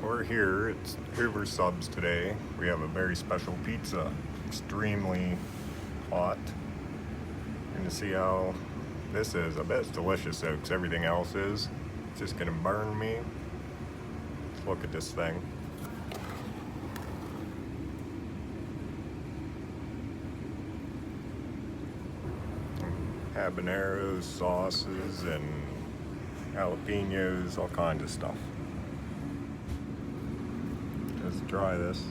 We're here. It's Hoover subs today. We have a very special pizza. Extremely hot. We're gonna see how this is. I bet it's delicious though, because everything else is. It's just gonna burn me. Let's look at this thing. Habaneros, sauces, and jalapenos, all kinds of stuff. Let's try this.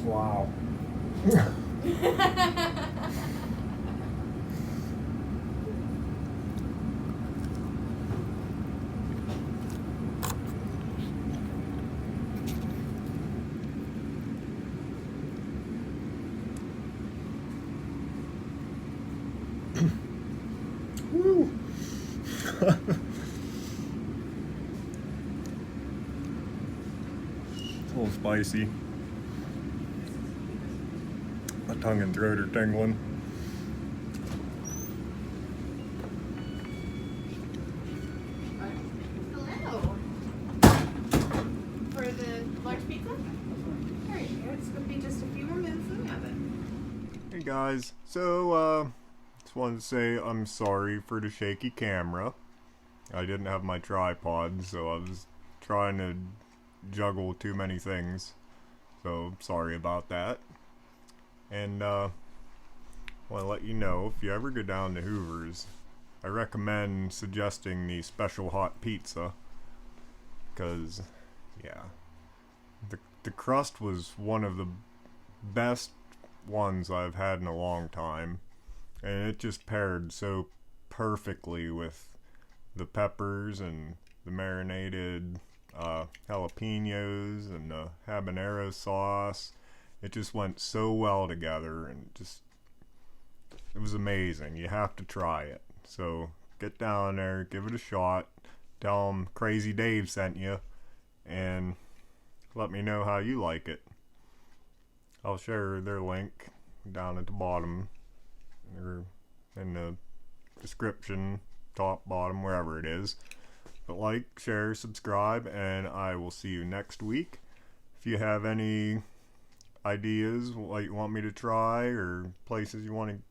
Wow. Woo. It's a little spicy. My tongue and throat are tingling. Hello. For the large pizza? There you go. It's going to be just a few more minutes in the oven. Hey guys, so just wanted to say I'm sorry for the shaky camera. I didn't have my tripod, so I was trying to juggle too many things. So sorry about that. And I want to let you know, if you ever go down to Hoover's, I recommend suggesting the special hot pizza, because yeah, the crust was one of the best ones I've had in a long time, and it just paired so perfectly with the peppers and the marinated jalapenos and the habanero sauce. It just went so well together, and it was amazing. You have to try it. So get down there, give it a shot, tell them Crazy Dave sent you, and let me know how you like it. I'll share their link down at the bottom, or in the description, top, bottom, wherever it is. But like, share, subscribe, and I will see you next week. If you have any ideas what you want me to try, or places you want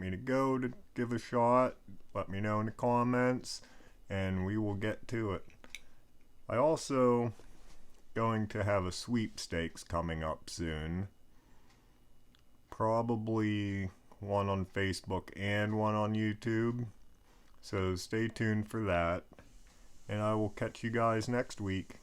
me to go to give a shot, let me know in the comments, and we will get to it. I also going to have a sweepstakes coming up soon, probably one on Facebook and one on YouTube, so stay tuned for that, and I will catch you guys next week.